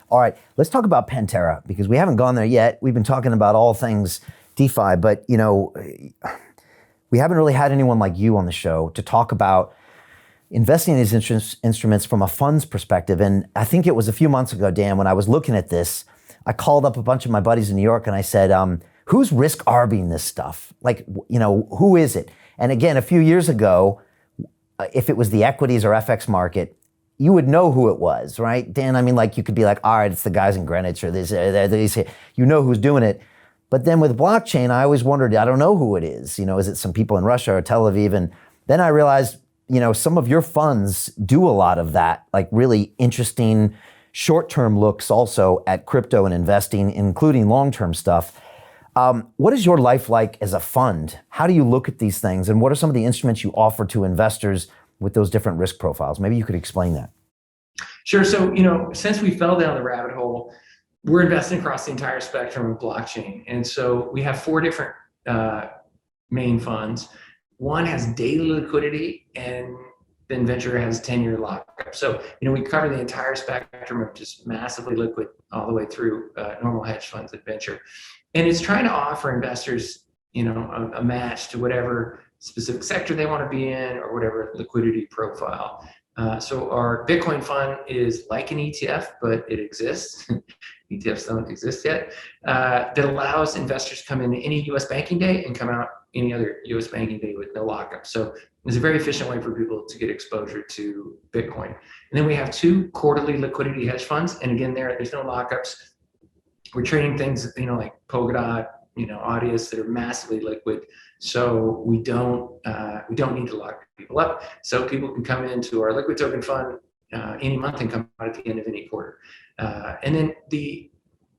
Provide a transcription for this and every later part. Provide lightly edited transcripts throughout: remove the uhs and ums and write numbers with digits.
All right, let's talk about Pantera because we haven't gone there yet. We've been talking about all things DeFi, but we haven't really had anyone like you on the show to talk about investing in these instruments from a funds perspective. And I think it was a few months ago, Dan, when I was looking at this, I called up a bunch of my buddies in New York and I said, who's risk arbing this stuff? Like, who is it? And again, a few years ago, if it was the equities or FX market, you would know who it was, right? Dan, I mean, like you could be like, all right, it's the guys in Greenwich or this, you know who's doing it. But then with blockchain, I always wondered, I don't know who it is. Is it some people in Russia or Tel Aviv? And then I realized, some of your funds do a lot of that, like really interesting short-term looks also at crypto and investing, including long-term stuff. What is your life like as a fund? How do you look at these things? And what are some of the instruments you offer to investors with those different risk profiles? Maybe you could explain that. Sure. So, since we fell down the rabbit hole, we're investing across the entire spectrum of blockchain. And so we have 4 different main funds. One has daily liquidity, and then venture has 10-year lockup. So, we cover the entire spectrum of just massively liquid all the way through normal hedge funds and venture. And it's trying to offer investors, a match to whatever specific sector they want to be in or whatever liquidity profile. So our Bitcoin fund is like an ETF, but it exists. ETFs don't exist yet. That allows investors to come in any U.S. banking day and come out any other U.S. banking day with no lockup. So it's a very efficient way for people to get exposure to Bitcoin. And then we have 2 quarterly liquidity hedge funds. And again, there's no lockups. We're trading things, like Polkadot, Audius that are massively liquid. So we don't need to lock people up. So people can come into our liquid token fund any month and come out at the end of any quarter. And then the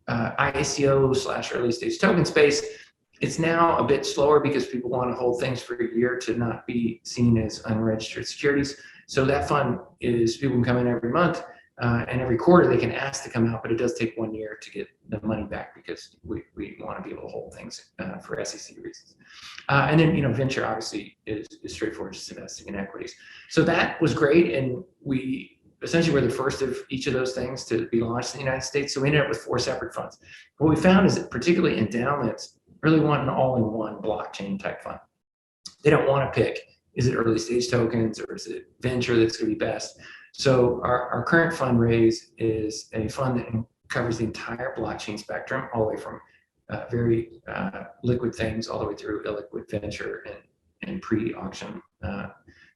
ICO / early stage token space, it's now a bit slower because people want to hold things for a year to not be seen as unregistered securities. So that fund is people can come in every month. And every quarter they can ask to come out, but it does take 1 year to get the money back because we want to be able to hold things for SEC reasons. And then, venture obviously is straightforward, just investing in equities. So that was great. And we essentially were the first of each of those things to be launched in the United States. So we ended up with 4 separate funds. What we found is that particularly endowments really want an all-in-one blockchain type fund. They don't want to pick, is it early stage tokens or is it venture that's going to be best? So our current fundraise is a fund that covers the entire blockchain spectrum, all the way from very liquid things all the way through illiquid venture and pre-auction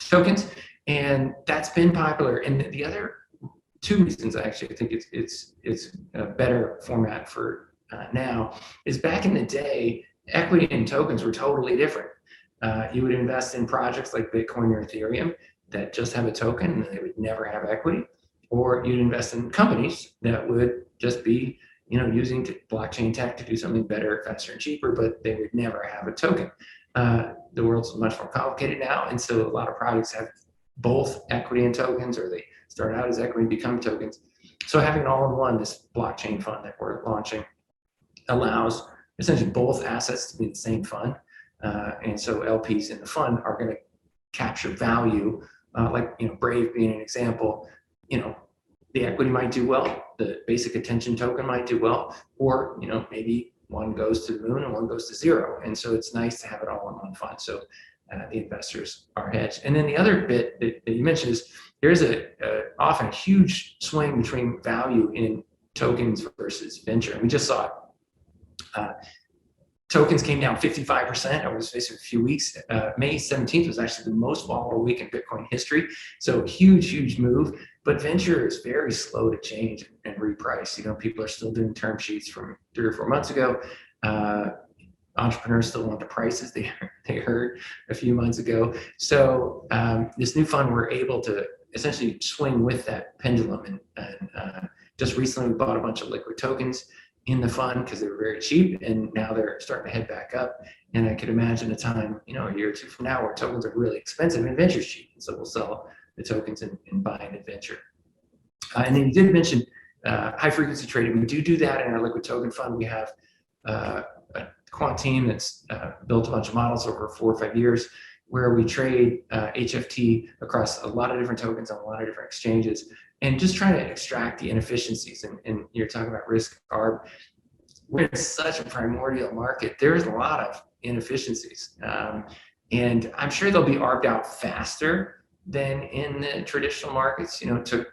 tokens. And that's been popular. And the other 2 reasons I actually think it's a better format for now is back in the day, equity and tokens were totally different. You would invest in projects like Bitcoin or Ethereum that just have a token and they would never have equity, or you'd invest in companies that would just be, using blockchain tech to do something better, faster, and cheaper, but they would never have a token. The world's much more complicated now, and so a lot of projects have both equity and tokens, or they start out as equity and become tokens. So having all-in-one, this blockchain fund that we're launching, allows essentially both assets to be in the same fund, and so LPs in the fund are going to capture value. Like Brave being an example, the equity might do well, the basic attention token might do well, or maybe one goes to the moon and one goes to zero. And so it's nice to have it all in one fund. So the investors are hedged. And then the other bit that you mentioned is there's often a huge swing between value in tokens versus venture. And we just saw it. Tokens came down 55% over the space of a few weeks. May 17th was actually the most volatile week in Bitcoin history. So huge move. But venture is very slow to change and reprice. People are still doing term sheets from 3 or 4 months ago. Entrepreneurs still want the prices they heard a few months ago. So this new fund, we're able to essentially swing with that pendulum. And just recently we bought a bunch of liquid tokens in the fund because they were very cheap, and now they're starting to head back up. And I could imagine a time, a year or 2 from now, where tokens are really expensive and venture's cheap. And so we'll sell the tokens and buy an venture. And then you did mention high frequency trading. We do that in our liquid token fund. We have a quant team that's built a bunch of models over 4 or 5 years, where we trade HFT across a lot of different tokens on a lot of different exchanges. and just trying to extract the inefficiencies. And you're talking about risk arb. We're in such a primordial market. There's a lot of inefficiencies. And I'm sure they'll be arbed out faster than in the traditional markets. It took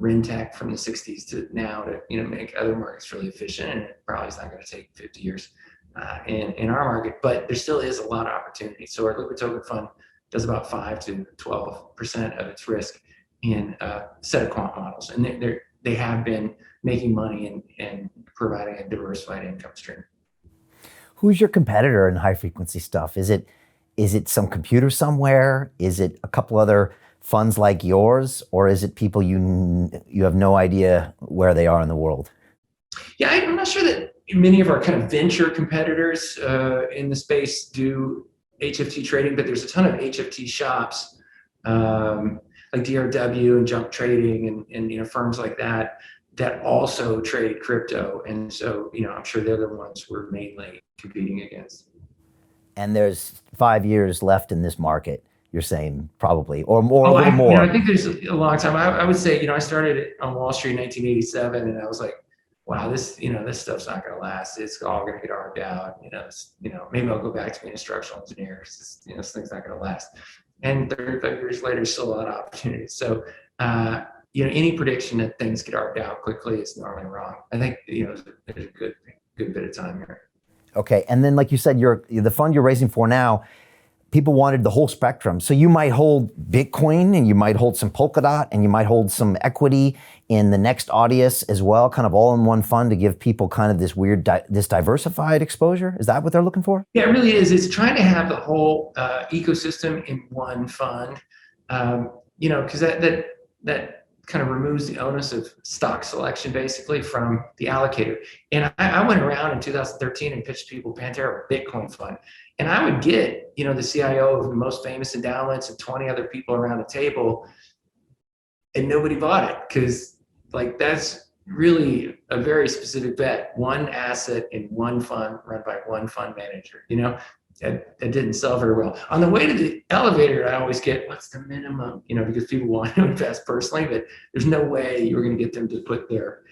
RenTech from the 60s to now to make other markets really efficient, and it probably is not going to take 50 years in our market, but there still is a lot of opportunity. So our liquid token fund does about 5 to 12% of its risk in a set of quant models, and they have been making money and providing a diversified income stream. Who's your competitor in high frequency stuff? Is it some computer somewhere? Is it a couple other funds like yours, or is it people you have no idea where they are in the world? Yeah, I'm not sure that many of our kind of venture competitors in the space do HFT trading, but there's a ton of HFT shops like DRW and Jump Trading and firms like that also trade crypto. And so, I'm sure they're the ones we're mainly competing against. And there's 5 years left in this market, you're saying, probably, or more, a little more. I think there's a long time. I would say, I started on Wall Street in 1987, and I was like, wow, this stuff's not going to last. It's all going to get arbed out. Maybe I'll go back to being a structural engineer. This thing's not going to last. And 35 years later, still a lot of opportunities. So, any prediction that things get arbed out quickly is normally wrong. I think, there's a good bit of time here. Okay, and then like you said, the fund you're raising for now, people wanted the whole spectrum. So you might hold Bitcoin, and you might hold some Polkadot, and you might hold some equity in the next Audius as well, kind of all in one fund to give people kind of this weird, this diversified exposure. Is that what they're looking for? Yeah, it really is. It's trying to have the whole ecosystem in one fund, because that kind of removes the onus of stock selection basically from the allocator. And I went around in 2013 and pitched people Pantera Bitcoin fund. And I would get, the CIO of the most famous endowments and 20 other people around the table, and nobody bought it because that's really a very specific bet. One asset in one fund run by one fund manager, that didn't sell very well. On the way to the elevator, I always get, what's the minimum? Because people want to invest personally, but there's no way you're going to get them to put their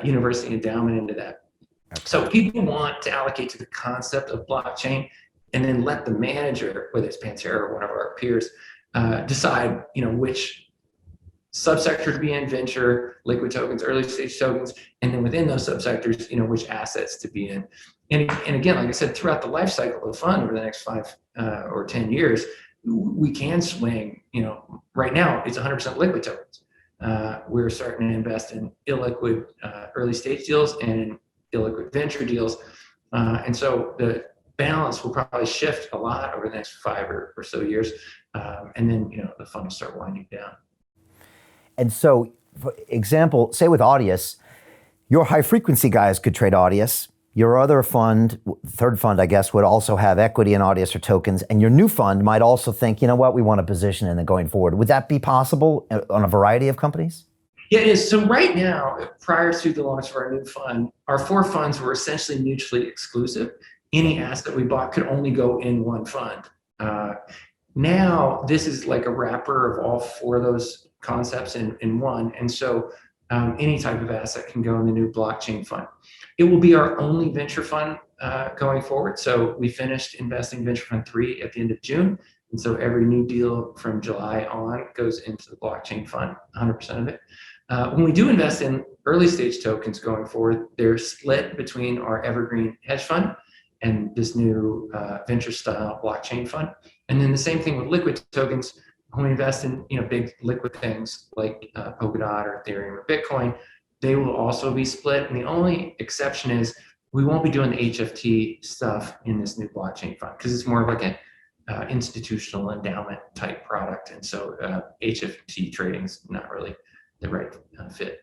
university endowment into that. Okay. So people want to allocate to the concept of blockchain, and then let the manager, whether it's Pantera or one of our peers, decide, which subsector to be in: venture, liquid tokens, early stage tokens, and then within those subsectors, which assets to be in. And again, like I said, throughout the life cycle of the fund over the next 5 or 10 years, we can swing. Right now it's 100% liquid tokens. We're starting to invest in illiquid early stage deals and illiquid venture deals, and so the balance will probably shift a lot over the next 5 or so years, and then the fund will start winding down. And so, for example, say with Audius, your high frequency guys could trade Audius. Your other fund, third fund, I guess, would also have equity in Audius or tokens. And your new fund might also think, what, we want to position in it going forward. Would that be possible on a variety of companies? Yeah, it is. So right now, prior to the launch of our new fund, our 4 funds were essentially mutually exclusive. Any asset we bought could only go in one fund. Now, this is like a wrapper of all 4 of those concepts in one. And so any type of asset can go in the new blockchain fund. It will be our only venture fund going forward. So we finished investing venture fund 3 at the end of June. And so every new deal from July on goes into the blockchain fund, 100% of it. When we do invest in early stage tokens going forward, they're split between our evergreen hedge fund and this new venture style blockchain fund. And then the same thing with liquid tokens. When we invest in big liquid things like Polkadot or Ethereum or Bitcoin, they will also be split. And the only exception is we won't be doing the HFT stuff in this new blockchain fund because it's more of like an institutional endowment type product. And so HFT trading is not really the right fit.